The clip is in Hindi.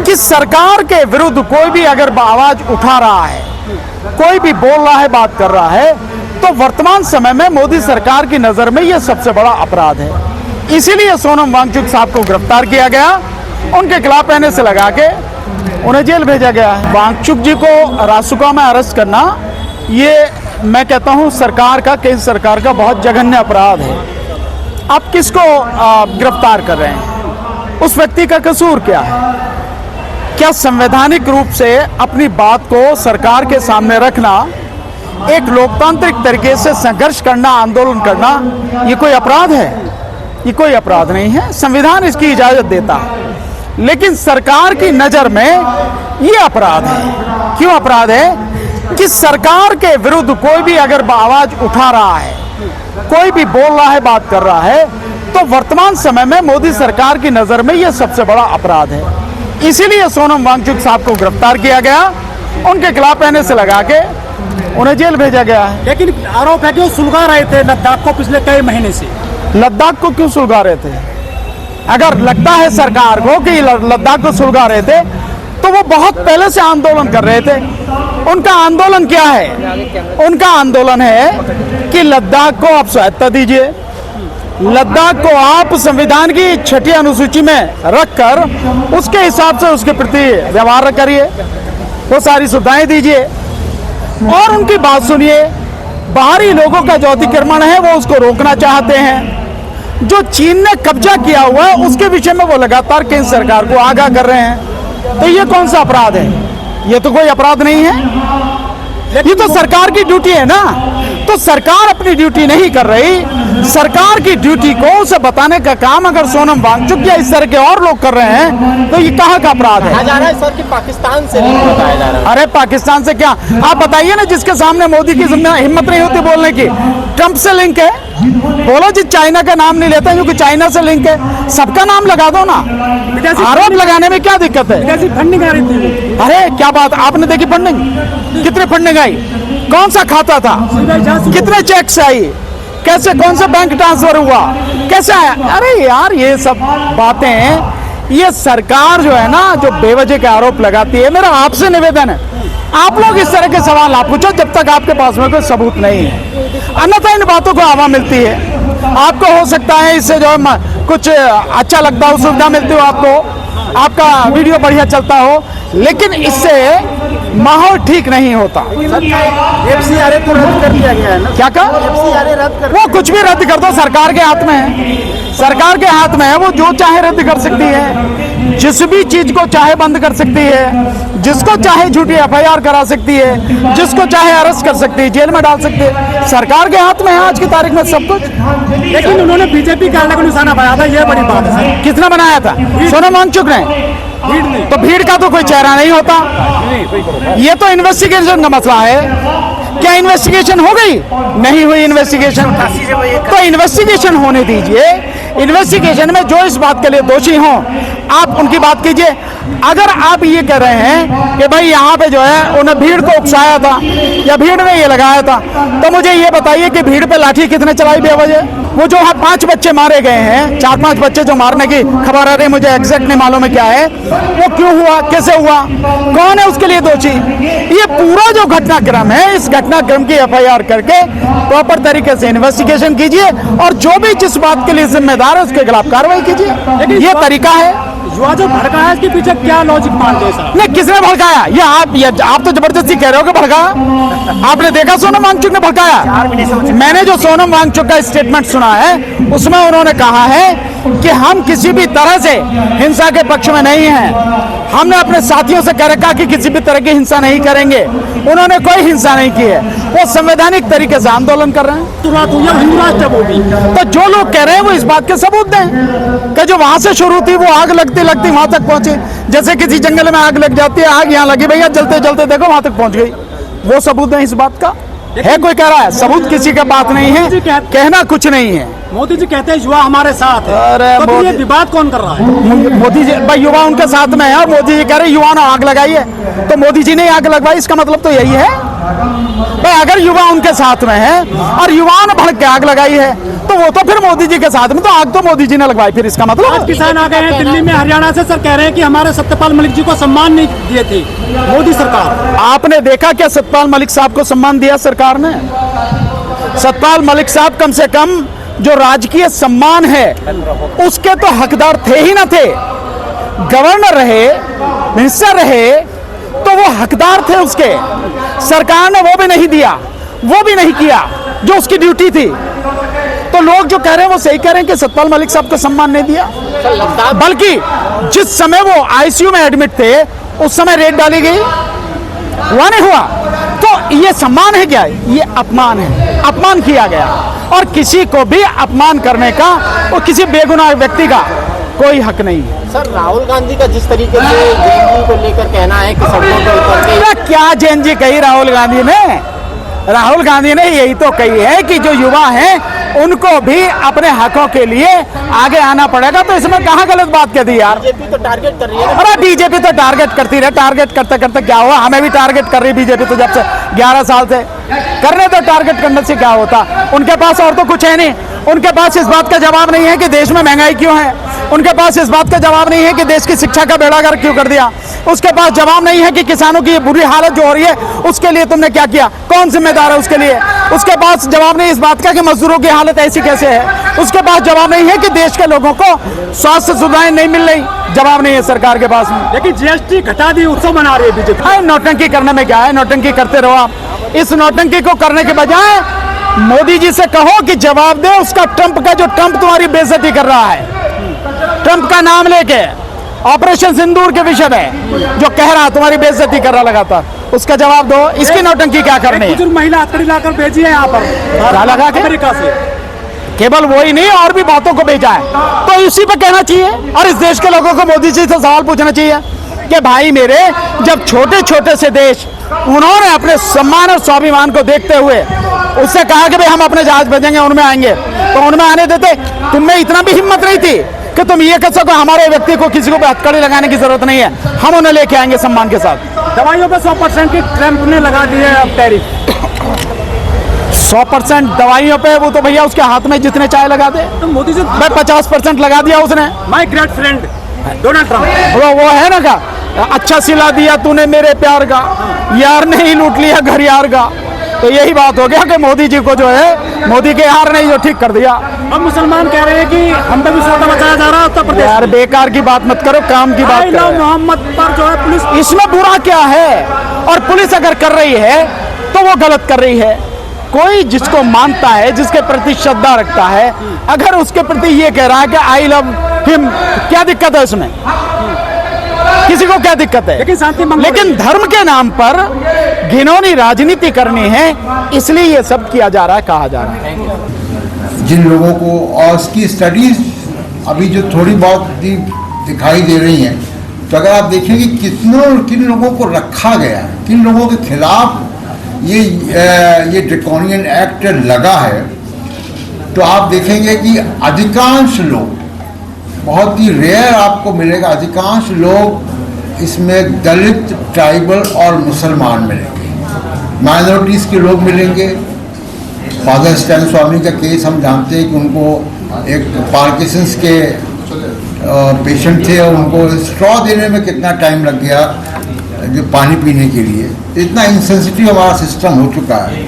कि सरकार के विरुद्ध कोई भी अगर आवाज उठा रहा है, कोई भी बोल रहा है, बात कर रहा है, तो वर्तमान समय में मोदी सरकार की नजर में यह सबसे बड़ा अपराध है। इसीलिए सोनम वांगचुक साहब को गिरफ्तार किया गया, उनके खिलाफ एनए से लगा के उन्हें जेल भेजा गया है। वांगचुक जी को रासुका में अरेस्ट करना, ये मैं कहता हूं सरकार का, केंद्र सरकार का बहुत जघन्य अपराध है। आप किसको गिरफ्तार कर रहे हैं? उस व्यक्ति का कसूर क्या है? क्या संवैधानिक रूप से अपनी बात को सरकार के सामने रखना, एक लोकतांत्रिक तरीके से संघर्ष करना, आंदोलन करना, ये कोई अपराध है? ये कोई अपराध नहीं है, संविधान इसकी इजाजत देता है। लेकिन सरकार की नजर में ये अपराध है। क्यों अपराध है? कि सरकार के विरुद्ध कोई भी अगर आवाज उठा रहा है, कोई भी बोल रहा है, बात कर रहा है, तो वर्तमान समय में मोदी सरकार की नजर में यह सबसे बड़ा अपराध है। इसीलिए सोनम वांगचुक साहब को गिरफ्तार किया गया, उनके खिलाफ एनए से लगा के उन्हें जेल भेजा गया है। लेकिन आरोप है कि वो सुलगा रहे थे लद्दाख को पिछले कई महीने से। लद्दाख को क्यों सुलगा रहे थे? अगर लगता है सरकार को कि लद्दाख को सुलगा रहे थे, तो वो बहुत पहले से आंदोलन कर रहे थे। उनका आंदोलन क्या है? उनका आंदोलन है कि लद्दाख को आप स्वायत्तता दीजिए, लद्दाख को आप संविधान की 6ठी अनुसूची में रखकर उसके हिसाब से उसके प्रति व्यवहार करिए, वो सारी सुविधाएं दीजिए और उनकी बात सुनिए। बाहरी लोगों का जो अतिक्रमण है वो उसको रोकना चाहते हैं। जो चीन ने कब्जा किया हुआ है उसके विषय में वो लगातार केंद्र सरकार को आगाह कर रहे हैं। तो ये कौन सा अपराध है? ये तो कोई अपराध नहीं है, ये तो सरकार की ड्यूटी है ना। तो सरकार अपनी ड्यूटी नहीं कर रही, सरकार की ड्यूटी को उसे बताने का काम अगर सोनम वांगचुक या इस तरह के और लोग कर रहे हैं, तो ये कहाँ का अपराध है? जा रहा है सर कि पाकिस्तान से लिंक बताया जा रहा है। अरे पाकिस्तान से क्या, आप बताइए ना, जिसके सामने मोदी की हिम्मत नहीं होती बोलने की। ट्रंप से लिंक है, बोलो जी। चाइना का नाम नहीं लेते क्योंकि चाइना से लिंक है, सबका नाम लगा दो ना। आरोप लगाने में क्या दिक्कत है? फंडिंग आ रही थी। अरे क्या बात, आपने देखी फंडिंग? कितने फंडिंग आई? कौन सा खाता था? कितने चेक्स आई? कैसे, कौन सा बैंक ट्रांसफर हुआ? कैसे आया? अरे यार, ये सब बातें, ये सरकार जो है ना, जो बेवजह के आरोप लगाती है। मेरा आपसे निवेदन है, आप लोग इस तरह के सवाल आप पूछो जब तक आपके पास में कोई सबूत नहीं है, अन्यथा इन बातों को हवा मिलती है। आपको हो सकता है इससे जो है कुछ अच्छा लगता हो, सुविधा मिलती हो आपको, आपका वीडियो बढ़िया चलता हो, लेकिन इससे माहौल ठीक नहीं होता। एफसीआरए को रद्द कर दिया गया है ना। क्या कहा? एफसीआरए रद्द कर, वो कुछ भी रद्द कर दो, सरकार के हाथ में है। सरकार के हाथ में है, वो जो चाहे रद्द कर सकती है, जिस भी चीज को चाहे बंद कर सकती है, जिसको चाहे झूठी एफआईआर करा सकती है, जिसको चाहे अरेस्ट कर सकती है, जेल में डाल सकती है। सरकार के हाथ में है आज की तारीख में सब कुछ। लेकिन उन्होंने बीजेपी कार्यालय को निशाना बनाया था, यह बड़ी बात है। किसने बनाया था? सोनम वांगचुक ने। भीड़ नहीं, तो भीड़ का तो कोई चेहरा नहीं होता। ये तो इन्वेस्टिगेशन का मसला है। क्या इन्वेस्टिगेशन हो गई? नहीं हुई इन्वेस्टिगेशन, तो इन्वेस्टिगेशन होने दीजिए। इन्वेस्टिगेशन में जो इस बात के लिए दोषी हों, आप उनकी बात कीजिए। अगर आप ये कह रहे हैं कि भाई यहाँ पे जो है उन्हें भीड़ को उकसाया था या भीड़ ने ये लगाया था, तो मुझे ये बताइए कि भीड़ पे लाठी कितने चलाई बेवजह? वो जो 5 बच्चे मारे गए हैं, 4-5 बच्चे जो मारने की खबर आ रही है, मुझे एग्जैक्ट नहीं मालूम है क्या है, वो क्यों हुआ, कैसे हुआ, कौन है उसके लिए दोषी? ये पूरा जो घटनाक्रम है, इस घटनाक्रम की एफआईआर करके प्रॉपर तरीके से इन्वेस्टिगेशन कीजिए और जो भी जिस बात के लिए जिम्मेदार है उसके खिलाफ कार्रवाई कीजिए। ये तरीका है। युवा जो भड़काया, इसके पीछे क्या लॉजिक मानते हैं सर? नहीं, किसने भड़काया? ये आप तो जबरदस्ती कह रहे हो कि भड़काया। आपने देखा सोनम वांगचुक ने भड़काया? मैंने जो सोनम वांगचुक का स्टेटमेंट सुना है उसमें उन्होंने कहा है कि हम किसी भी तरह से हिंसा के पक्ष में नहीं हैं। हमने अपने साथियों से कह रखा कि किसी भी तरह की हिंसा नहीं करेंगे। उन्होंने कोई हिंसा नहीं की है, वो संवैधानिक तरीके से आंदोलन कर रहे हैं। हिंदू राष्ट्र बोली, तो जो लोग कह रहे हैं वो इस बात के सबूत दें कि जो वहां से शुरू थी वो आग लगती लगती वहां तक पहुंची। जैसे किसी जंगल में आग लग जाती है, आग यहाँ लगी भैया, जलते जलते देखो वहां तक पहुंच गई। वो सबूत है इस बात का? है कोई कह रहा है? सबूत किसी का बात नहीं है, कहना कुछ नहीं है। मोदी जी कहते हैं युवा हमारे साथ है। अरे तो ये विवाद कौन कर रहा है? मोदी जी भाई, युवा उनके साथ में है और मोदी जी कह रहे युवा ने आग लगाई है, तो मोदी जी ने आग लगवाई, इसका मतलब तो यही है। भाई अगर युवा उनके साथ में है और युवाओं ने भड़क के आग लगाई है तो वो तो फिर मोदी जी के साथ में, तो आग तो मोदी जी ने लगवाई, फिर इसका मतलब आज किसान आ गए हैं दिल्ली में, हरियाणा से सर कह रहे हैं कि हमारे सत्यपाल मलिक जी को सम्मान नहीं दिए थे मोदी सरकार। आपने देखा क्या सत्यपाल मलिक साहब को सम्मान दिया सरकार ने? सत्यपाल मलिक साहब कम से कम जो राजकीय सम्मान है उसके तो हकदार थे ही ना थे। गवर्नर रहे, मिनिस्टर रहे, तो वो हकदार थे उसके। सरकार ने वो भी नहीं दिया, वो भी नहीं किया जो उसकी ड्यूटी थी। तो लोग जो कह रहे हैं वो सही कह रहे हैं कि सत्यपाल मलिक साहब को सम्मान नहीं दिया, बल्कि जिस समय वो आईसीयू में एडमिट थे उस समय रेड डाली गई, हुआ नहीं हुआ। तो ये सम्मान है क्या? ये अपमान है, अपमान किया गया। और किसी को भी अपमान करने का और किसी बेगुनाह व्यक्ति का कोई हक नहीं है। सर राहुल गांधी का जिस तरीके से जेएनयू को लेकर कहना है कि सड़कों पर उतर के क्या जेएनजी कही राहुल गांधी ने? राहुल गांधी ने यही तो कही है कि जो युवा हैं उनको भी अपने हकों के लिए आगे आना पड़ेगा। तो इसमें कहाँ गलत बात कह दी यार? बीजेपी तो टारगेट कर रही है। अरे बीजेपी तो टारगेट करती रहे, टारगेट करते करते क्या हुआ? हमें भी टारगेट कर रही बीजेपी तो जब से 11 साल से करने, तो टारगेट करने से क्या होता? उनके पास और तो कुछ है नहीं। उनके पास इस बात का जवाब नहीं है कि देश में महंगाई क्यों है। उनके पास इस बात का जवाब नहीं है कि देश की शिक्षा का बेड़ा गर्क क्यों कर दिया। उसके पास जवाब नहीं है कि किसानों की ये बुरी हालत जो हो रही है उसके लिए तुमने क्या किया, कौन जिम्मेदार है उसके लिए। उसके पास जवाब नहीं इस बात का कि मजदूरों की हालत ऐसी कैसे है। उसके पास जवाब नहीं है कि देश के लोगों को स्वास्थ्य सुविधाएं नहीं मिल रही, जवाब नहीं है सरकार के पास में। लेकिन जीएसटी घटा दी, उत्सव मना रही है बीजेपी। हाँ, नौटंकी करने में क्या है? नौटंकी करते रहो आप। इस नौटंकी को करने के बजाय मोदी जी से कहो कि जवाब दे उसका, ट्रंप का, जो ट्रंप तुम्हारी बेइज्जती कर रहा है, ट्रंप का नाम लेके ऑपरेशन सिंदूर के विषय में जो कह रहा तुम्हारी बेइज्जती कर रहा लगातार, उसका जवाब दो। इसकी नौटंकी क्या करनी है? बुजुर्ग महिला हथकड़ी लाकर भेजी है यहाँ पर क्या लगा के? अमेरिका से। केवल वही नहीं और भी बातों को भेजा है, तो इसी पे कहना चाहिए। और इस देश के लोगों को मोदी जी से सवाल पूछना चाहिए कि भाई मेरे, जब छोटे छोटे से देश उन्होंने अपने सम्मान और स्वाभिमान को देखते हुए उससे कहा कि भाई हम अपने जहाज भेजेंगे, उनमें आएंगे, तो उनमें आने देते। तुम में इतना भी हिम्मत नहीं थी कि तुम ये कह सको हमारे व्यक्ति को किसी को भी हथकड़ी लगाने की जरूरत नहीं है, हम उन्हें लेके आएंगे सम्मान के साथ। दवाइयों पे 100% की ट्रंप ने लगा दी है अब टैरिफ। 100% दवाइयों पे वो तो भैया उसके हाथ में जितने चाहे लगा दे। तो मोदी जी, भाई 50% लगा दिया उसने। My great friend Donald Trump. वो है ना का अच्छा सिला दिया तूने मेरे प्यार का, यार ने ही लूट लिया घर यार का। तो यही बात हो गया कि मोदी जी को जो है, मोदी के यार ने जो ठीक कर दिया। अब मुसलमान कह रहे हैं कि हम पे भी सोटा बचाया जा रहा है उत्तर प्रदेश। यार बेकार की बात मत करो, काम की बात करो। मोहम्मद पर जो है पुलिस, इसमें बुरा क्या है? और पुलिस अगर कर रही है तो वो गलत कर रही है। कोई जिसको मानता है, जिसके प्रति श्रद्धा रखता है, अगर उसके प्रति ये कह रहा है कि आई लव हिम, क्या दिक्कत है इसमें? किसी को क्या दिक्कत है? लेकिन शांति मंगल, लेकिन धर्म के नाम पर घिनौनी राजनीति करनी है, इसलिए ये सब किया जा रहा है, कहा जा रहा है। जिन लोगों को, और इसकी स्टडीज अभी जो थोड़ी बहुत दिखाई दे रही हैं, तो अगर आप देखेंगे किन लोगों को रखा गया है, किन लोगों के खिलाफ ये ड्रैकोनियन एक्ट लगा है, तो आप देखेंगे कि अधिकांश लोग, बहुत ही रेयर आपको मिलेगा, अधिकांश लोग इसमें दलित, ट्राइबल और मुसलमान मिलेंगे। माइनॉरिटीज़ के लोग मिलेंगे। फादर स्टैन स्वामी का केस हम जानते हैं कि उनको एक पार्किंसंस के पेशेंट थे और उनको स्ट्रॉ देने में कितना टाइम लग गया जो पानी पीने के लिए। इतना इंसेंसिटिव हमारा सिस्टम हो चुका है।